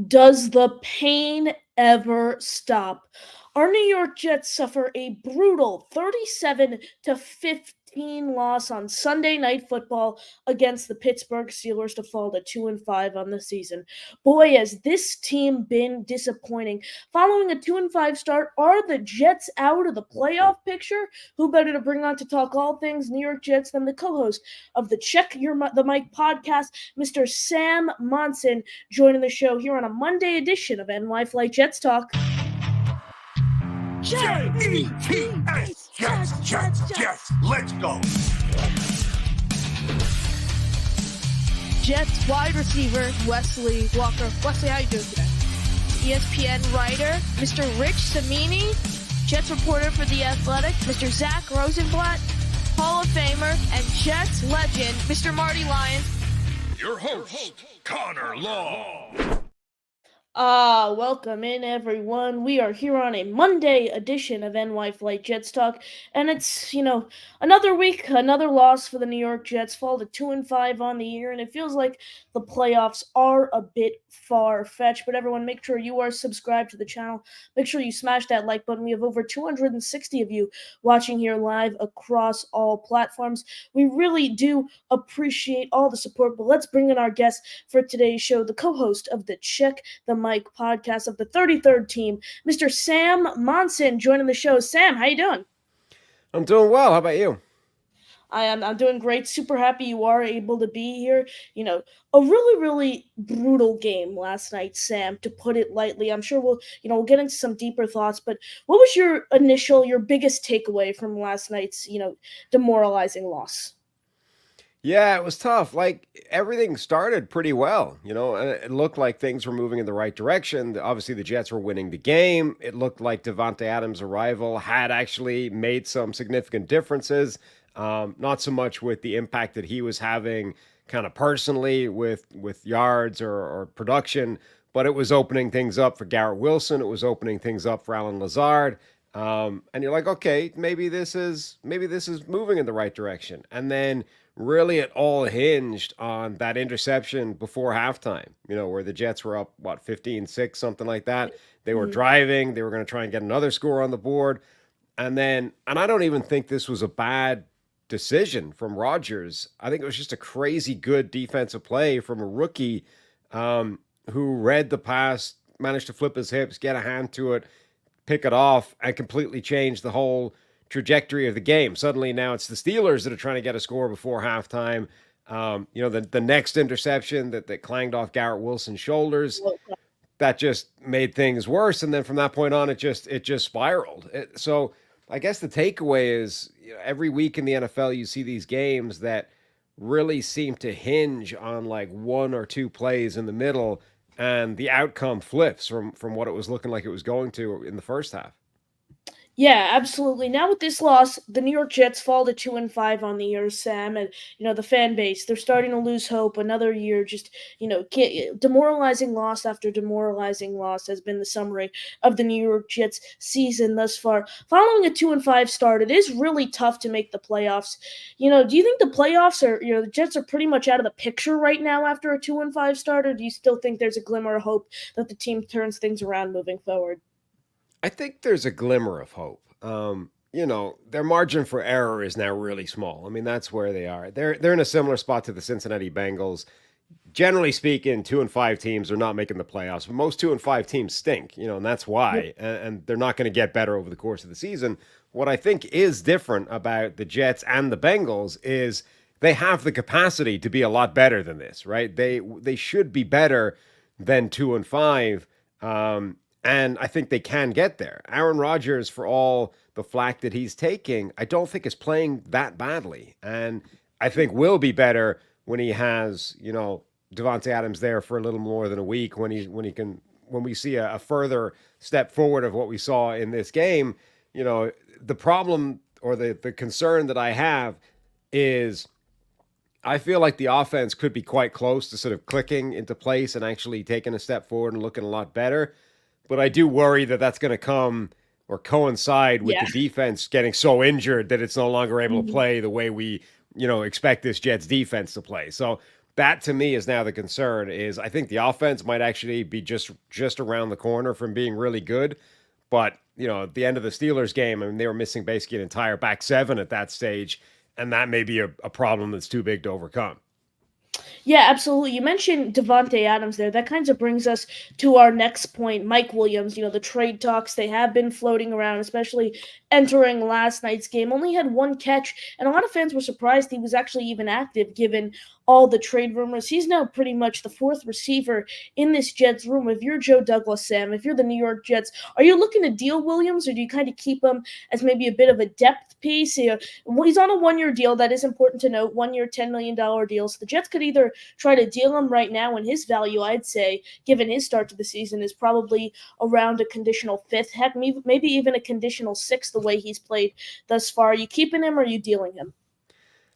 Does the pain ever stop? Our New York Jets suffer a brutal 37 to 15 loss on Sunday Night Football against the Pittsburgh Steelers to fall to 2 and 5 on the season. Boy, has this team been disappointing. Following a 2 and 5 start, are the Jets out of the playoff picture? Who better to bring on to talk all things New York Jets than the co-host of the the Mic podcast, Mr. Sam Monson, joining the show here on a Monday edition of NY Flight Jets Talk. Jets, Jets, let's go. Jets wide receiver Wesley Walker. Wesley, how you doing today? ESPN writer Mr. Rich Samini, Jets reporter for The Athletic, Mr. Zach Rosenblatt, Hall of Famer and Jets legend Mr. Marty Lyons. Your host, Connor Law. Welcome in, everyone. We are here on a Monday edition of NY Flight Jets Talk, and it's, another week, another loss for the New York Jets, fall to 2 and 5 on the year, and it feels like the playoffs are a bit far-fetched, but everyone, make sure you are subscribed to the channel. Make sure you smash that like button. We have over 260 of you watching here live across all platforms. We really do appreciate all the support, but let's bring in our guest for today's show, the co-host of the Check the Mic podcast of the 33rd team, Mr. Sam Monson, joining the show. Sam, how you doing? I'm doing well. How about you? I'm doing great. Super happy you are able to be here. A really, really brutal game last night, Sam, to put it lightly. I'm sure we'll get into some deeper thoughts, but what was your biggest takeaway from last night's, demoralizing loss? Yeah, it was tough. Like everything started pretty well, and it looked like things were moving in the right direction. Obviously, the Jets were winning the game. It looked like Davante Adams' arrival had actually made some significant differences. Not so much with the impact that he was having kind of personally with yards or production, but it was opening things up for Garrett Wilson. It was opening things up for Alan Lazard. And you're like, okay, maybe this is moving in the right direction. And then really it all hinged on that interception before halftime, where the Jets were up, 15-6, something like that. They were driving. They were going to try and get another score on the board. And I don't even think this was a bad decision from Rodgers. I think it was just a crazy good defensive play from a rookie who read the pass, managed to flip his hips, get a hand to it, pick it off, and completely change the whole trajectory of the game. Suddenly now it's the Steelers that are trying to get a score before halftime. The next interception that clanged off Garrett Wilson's shoulders, that just made things worse. And then from that point on, it just spiraled. So I guess the takeaway is every week in the NFL, you see these games that really seem to hinge on like one or two plays in the middle, and the outcome flips from what it was looking like it was going to in the first half. Yeah, absolutely. Now with this loss, the New York Jets fall to 2 and 5 on the year, Sam, and the fan base, they're starting to lose hope. Another year, just demoralizing loss after demoralizing loss has been the summary of the New York Jets season thus far. Following a 2 and 5 start, it is really tough to make the playoffs. Do you think the playoffs are the Jets are pretty much out of the picture right now after a 2 and 5 start, or do you still think there's a glimmer of hope that the team turns things around moving forward? I think there's a glimmer of hope. Their margin for error is now really small. I mean, that's where they are. They're in a similar spot to the Cincinnati Bengals. Generally speaking, 2 and 5 teams are not making the playoffs, but most 2 and 5 teams stink, and that's why. And they're not going to get better over the course of the season. What I think is different about the Jets and the Bengals is they have the capacity to be a lot better than this, right? They should be better than 2 and 5. And I think they can get there. Aaron Rodgers, for all the flack that he's taking, I don't think is playing that badly. And I think will be better when he has, Davante Adams there for a little more than a week, when we see a further step forward of what we saw in this game. The problem or the concern that I have is I feel like the offense could be quite close to sort of clicking into place and actually taking a step forward and looking a lot better. But I do worry that that's going to come or coincide with the defense getting so injured that it's no longer able to play the way we, expect this Jets defense to play. So that to me is now the concern. Is I think the offense might actually be just around the corner from being really good, but at the end of the Steelers game, I mean, they were missing basically an entire back seven at that stage, and that may be a problem that's too big to overcome. Yeah, absolutely. You mentioned Devonte Adams there. That kind of brings us to our next point. Mike Williams, the trade talks, they have been floating around, especially entering last night's game. Only had one catch, and a lot of fans were surprised he was actually even active given all the trade rumors. He's now pretty much the fourth receiver in this Jets room. If you're Joe Douglas, Sam, if you're the New York Jets, are you looking to deal Williams, or do you kind of keep him as maybe a bit of a depth piece? He's on a one-year deal. That is important to note. 1 year, $10 million deal. So the Jets could either try to deal him right now, and his value, I'd say, given his start to the season, is probably around a conditional fifth, heck, maybe even a conditional sixth the way he's played thus far. Are you keeping him or are you dealing him?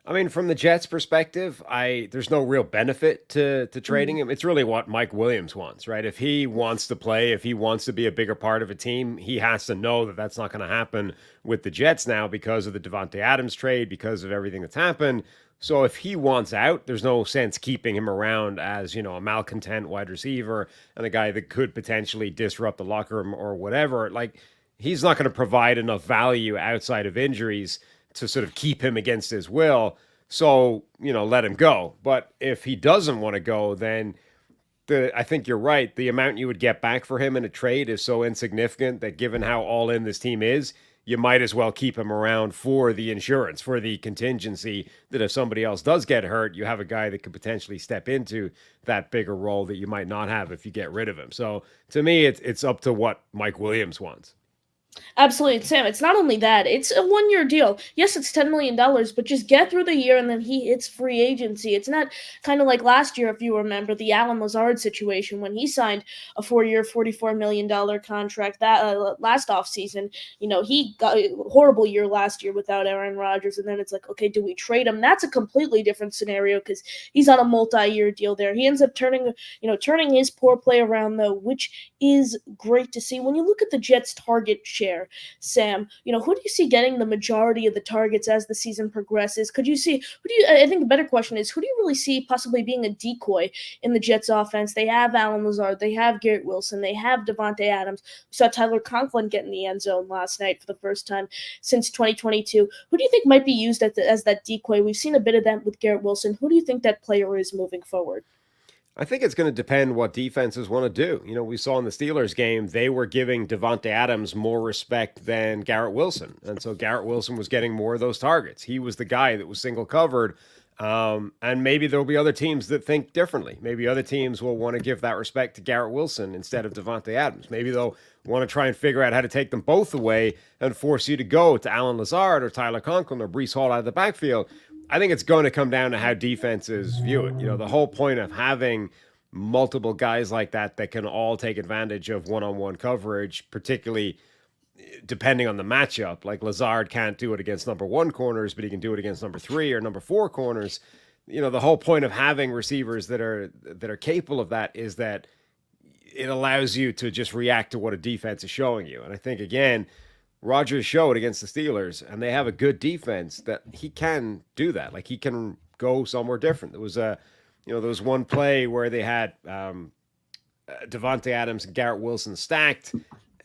I mean, from the Jets' perspective, there's no real benefit to trading him. It's really what Mike Williams wants, right? If he wants to play, if he wants to be a bigger part of a team, he has to know that that's not going to happen with the Jets now because of the Devontae Adams trade, because of everything that's happened. So if he wants out, there's no sense keeping him around as, a malcontent wide receiver and a guy that could potentially disrupt the locker room or whatever. Like, he's not going to provide enough value outside of injuries to sort of keep him against his will. So, let him go. But if he doesn't want to go, then I think you're right. The amount you would get back for him in a trade is so insignificant that given how all in this team is, you might as well keep him around for the insurance, for the contingency that if somebody else does get hurt, you have a guy that could potentially step into that bigger role that you might not have if you get rid of him. So to me, it's up to what Mike Williams wants. Absolutely, Sam. It's not only that; it's a one-year deal. Yes, it's $10 million, but just get through the year, and then it's free agency. It's not kind of like last year, if you remember, the Alan Lazard situation when he signed a 4-year, $44 million contract that last offseason. He got a horrible year last year without Aaron Rodgers, and then it's like, okay, do we trade him? That's a completely different scenario because he's on a multi-year deal there. He ends up turning his poor play around though, which is great to see. When you look at the Jets' target share, Sam, who do you see getting the majority of the targets as the season progresses? I think the better question is, who do you really see possibly being a decoy in the Jets offense? They have Alan Lazard, they have Garrett Wilson, they have Devontae Adams. We saw Tyler Conklin get in the end zone last night for the first time since 2022. Who do you think might be used as that decoy? We've seen a bit of that with Garrett Wilson. Who do you think that player is moving forward? I think it's going to depend what defenses want to do. We saw in the Steelers game, they were giving Devontae Adams more respect than Garrett Wilson. And so Garrett Wilson was getting more of those targets. He was the guy that was single covered. And maybe there'll be other teams that think differently. Maybe other teams will want to give that respect to Garrett Wilson instead of Devontae Adams. Maybe they'll want to try and figure out how to take them both away and force you to go to Alan Lazard or Tyler Conklin or Bree Hall out of the backfield. I think it's going to come down to how defenses view it. The whole point of having multiple guys like that can all take advantage of one-on-one coverage, particularly depending on the matchup. Like Lazard can't do it against number 1 corners, but he can do it against number 3 or number 4 corners. The whole point of having receivers that are capable of that is that it allows you to just react to what a defense is showing you. And I think, again, Rodgers showed against the Steelers, and they have a good defense, that he can do that. Like, he can go somewhere different. There was one play where they had Devontae Adams and Garrett Wilson stacked,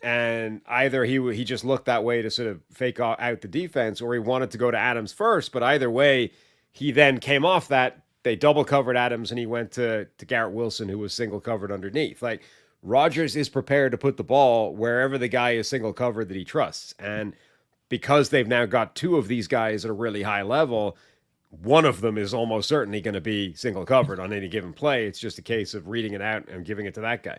and either he just looked that way to sort of fake out the defense, or he wanted to go to Adams first. But either way, he then came off that. They double covered Adams, and he went to Garrett Wilson, who was single covered underneath. Like, Rodgers is prepared to put the ball wherever the guy is single covered that he trusts. And because they've now got 2 of these guys at a really high level, one of them is almost certainly going to be single covered on any given play. It's just a case of reading it out and giving it to that guy.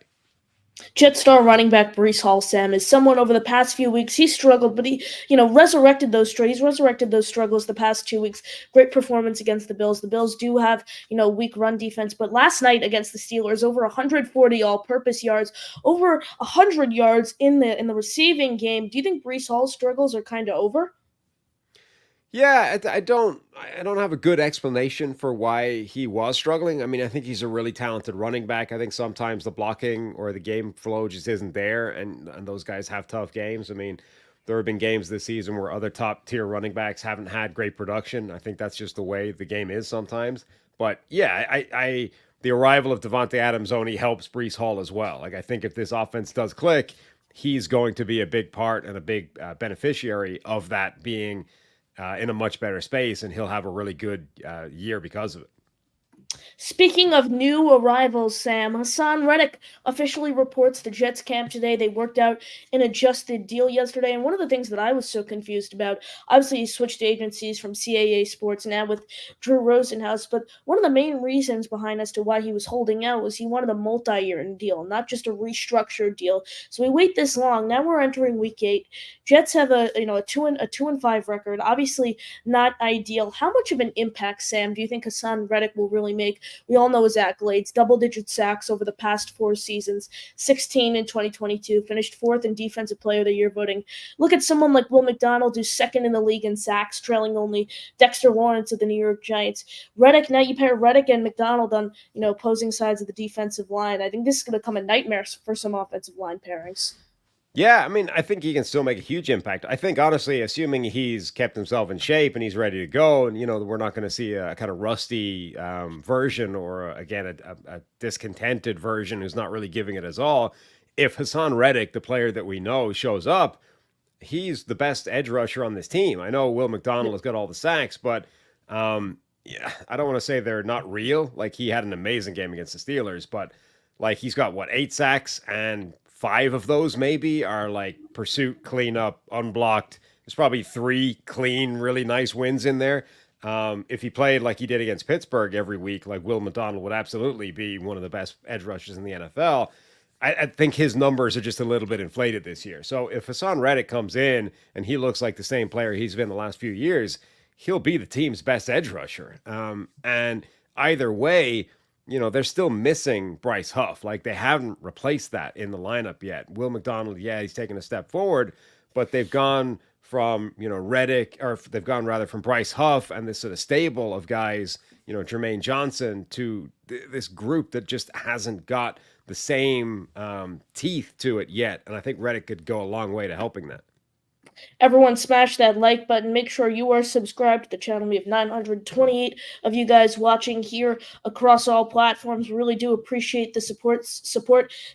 Jet star running back Bree Hall, Sam, is someone over the past few weeks. He struggled, but he, resurrected those struggles the past 2 weeks. Great performance against the Bills. The Bills do have, weak run defense, but last night against the Steelers, over 140 all-purpose yards, over 100 yards in the receiving game. Do you think Bree Hall's struggles are kind of over? Yeah, I don't have a good explanation for why he was struggling. I mean, I think he's a really talented running back. I think sometimes the blocking or the game flow just isn't there, and those guys have tough games. I mean, There have been games this season where other top tier running backs haven't had great production. I think that's just the way the game is sometimes. But yeah, the arrival of Devontae Adams only helps Brees Hall as well. Like I think if this offense does click, he's going to be a big part and a big beneficiary of that being in a much better space, and he'll have a really good year because of it. Speaking of new arrivals, Sam, Hassan Reddick officially reports the Jets camp today. They worked out an adjusted deal yesterday, and one of the things that I was so confused about, obviously he switched agencies from CAA Sports now with Drew Rosenhaus, but one of the main reasons behind as to why he was holding out was he wanted a multi-year deal, not just a restructured deal. So we wait this long. Now we're entering week 8. Jets have a 2-5 record. Obviously not ideal. How much of an impact, Sam, do you think Hassan Reddick will really make? We all know his accolades, double-digit sacks over the past 4 seasons, 16 in 2022, finished 4th in Defensive Player of the Year voting. Look at someone like Will McDonald, who's 2nd in the league in sacks, trailing only Dexter Lawrence of the New York Giants. Reddick, now you pair Reddick and McDonald on, opposing sides of the defensive line. I think this is going to become a nightmare for some offensive line pairings. Yeah, I mean, I think he can still make a huge impact. I think, honestly, assuming he's kept himself in shape and he's ready to go, and, we're not going to see a kind of rusty version or, again, a discontented version who's not really giving it his all. If Hassan Reddick, the player that we know, shows up, he's the best edge rusher on this team. I know Will McDonald has got all the sacks, but yeah, I don't want to say they're not real. Like, he had an amazing game against the Steelers, but, like, he's got, 8 sacks, and 5 of those maybe are like pursuit, cleanup, unblocked. There's probably 3 clean, really nice wins in there. If he played like he did against Pittsburgh every week, like Will McDonald would absolutely be one of the best edge rushers in the NFL. I think his numbers are just a little bit inflated this year. So if Hassan Reddick comes in and he looks like the same player he's been the last few years, he'll be the team's best edge rusher. And either way, they're still missing Bryce Huff. Like, they haven't replaced that in the lineup yet. Will McDonald, yeah, he's taken a step forward, but they've gone from, Reddick, or they've gone rather from Bryce Huff and this sort of stable of guys, Jermaine Johnson, to this group that just hasn't got the same teeth to it yet. And I think Reddick could go a long way to helping that. Everyone smash that like button. Make sure you are subscribed to the channel. We have 928 of you guys watching here across all platforms. We really do appreciate the support.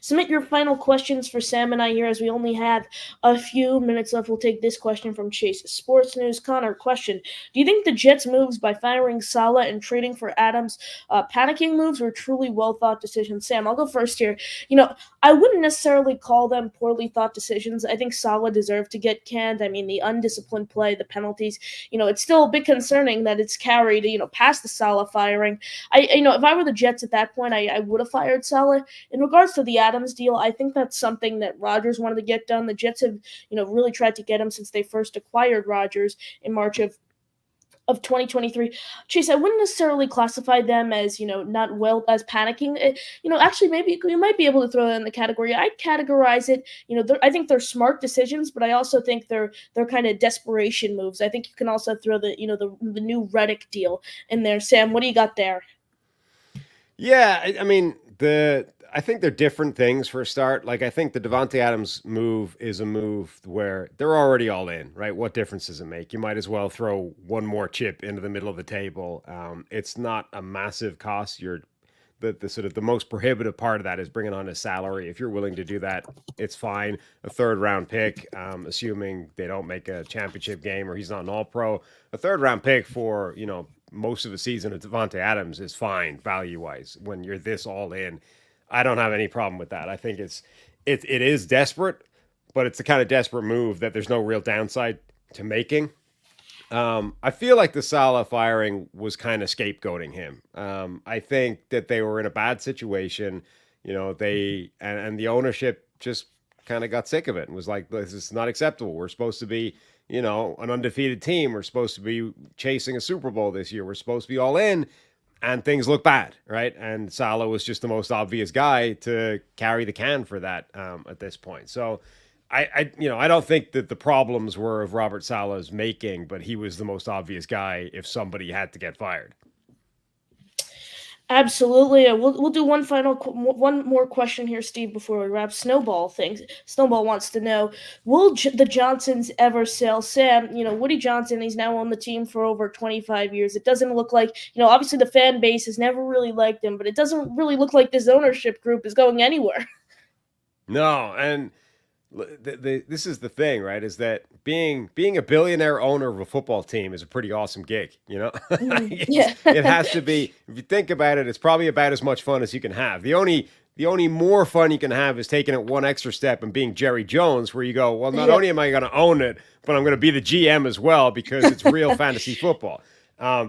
Submit your final questions for Sam and I here, as we only have a few minutes left. We'll take this question from Chase Sports News. Connor, question. Do you think the Jets' moves by firing Saleh and trading for Adams, panicking moves, were truly well-thought decisions? Sam, I'll go first here. I wouldn't necessarily call them poorly thought decisions. I think Saleh deserved to get canned. I mean, the undisciplined play, the penalties, it's still a bit concerning that it's carried, past the Saleh firing. If I were the Jets at that point, I would have fired Saleh. In regards to the Adams deal, I think that's something that Rodgers wanted to get done. The Jets have, really tried to get him since they first acquired Rodgers in March of 2023. Chase, I wouldn't necessarily classify them as, not well, as panicking. Actually, maybe you might be able to throw that in the category. I'd categorize it, I think they're smart decisions, but I also think they're kind of desperation moves. I think you can also throw the new Reddick deal in there. Sam, what do you got there? Yeah, I mean, I think they're different things for a start. Like, I think the Devontae Adams move is a move where they're already all in, right? What difference does it make? You might as well throw one more chip into the middle of the table. It's not a massive cost. The sort of the most prohibitive part of that is bringing on his salary. If you're willing to do that, it's fine. A 3rd-round pick, assuming they don't make a championship game or he's not an All-Pro. A 3rd-round pick for, most of the season of Devontae Adams is fine value-wise when you're this all in. I don't have any problem with that. I think it is desperate, but it's the kind of desperate move that there's no real downside to making. I feel like the Saleh firing was kind of scapegoating him. I think that they were in a bad situation. They and the ownership just kind of got sick of it and was like, this is not acceptable. We're supposed to be, an undefeated team. We're supposed to be chasing a Super Bowl this year. We're supposed to be all in. And things look bad, right? And Saleh was just the most obvious guy to carry the can for that at this point. So I don't think that the problems were of Robert Saleh's making, but he was the most obvious guy if somebody had to get fired. Absolutely. We'll do one more question here, Steve, before we wrap. Snowball wants to know: will the Johnsons ever sell Sam? Woody Johnson. He's now on the team for over 25 years. It doesn't look like obviously the fan base has never really liked him, but it doesn't really look like this ownership group is going anywhere. No, and this is the thing, right? Is that being a billionaire owner of a football team is a pretty awesome gig, you know? Yeah. It has to be. If you think about it, it's probably about as much fun as you can have. The only more fun you can have is taking it one extra step and being Jerry Jones, where you go, well, not Yep. only am I going to own it, but I'm going to be the GM as well because it's real fantasy football.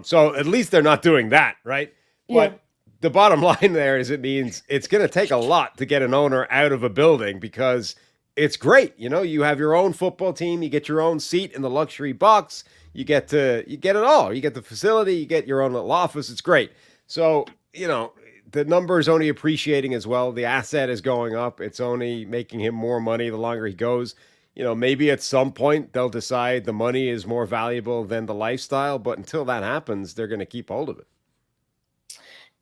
So at least they're not doing that, right? But Yeah. the bottom line there is it means it's going to take a lot to get an owner out of a building because it's great. You have your own football team, you get your own seat in the luxury box, you get it all. You get the facility, you get your own little office. It's great. So, the number is only appreciating as well. The asset is going up. It's only making him more money the longer he goes. Maybe at some point they'll decide the money is more valuable than the lifestyle, but until that happens, they're going to keep hold of it.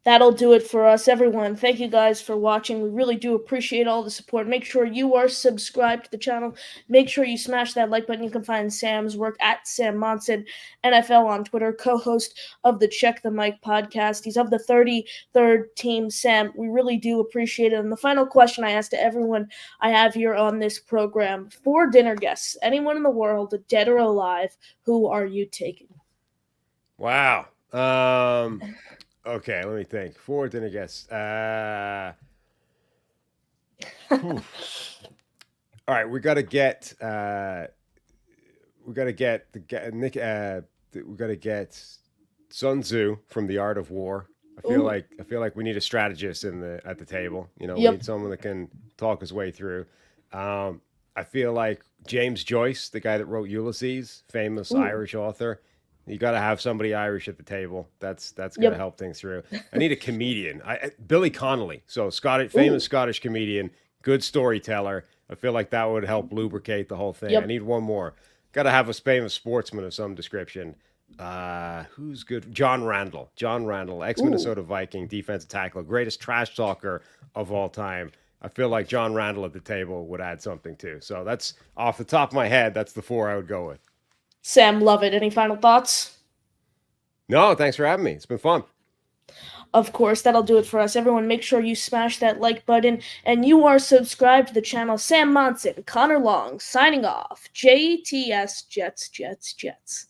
That'll do it for us, everyone. Thank you guys for watching. We really do appreciate all the support. Make sure you are subscribed to the channel. Make sure you smash that like button. You can find Sam's work at Sam Monson, NFL on Twitter, co-host of the Check the Mic podcast. He's of the 33rd team. Sam, we really do appreciate it. And the final question I ask to everyone I have here on this program: for dinner guests, anyone in the world, dead or alive, who are you taking? Wow. Okay, let me think. For dinner guests. All right, we got to get Nick. We got to get Sun Tzu from The Art of War. I feel like we need a strategist at the table. We Yep. need someone that can talk his way through. I feel like James Joyce, the guy that wrote Ulysses, famous Irish author. You got to have somebody Irish at the table. That's going to Yep. help things through. I need a comedian. Billy Connolly, so famous Scottish comedian, good storyteller. I feel like that would help lubricate the whole thing. Yep. I need one more. Got to have a famous sportsman of some description. Who's good? John Randall, ex-Minnesota Viking, defensive tackle, greatest trash talker of all time. I feel like John Randall at the table would add something too. So that's off the top of my head. That's the four I would go with. Sam, love it. Any final thoughts? No, thanks for having me. It's been fun. Of course, that'll do it for us. Everyone, make sure you smash that like button and you are subscribed to the channel. Sam Monson, Connor Long, signing off. JTS Jets, Jets, Jets.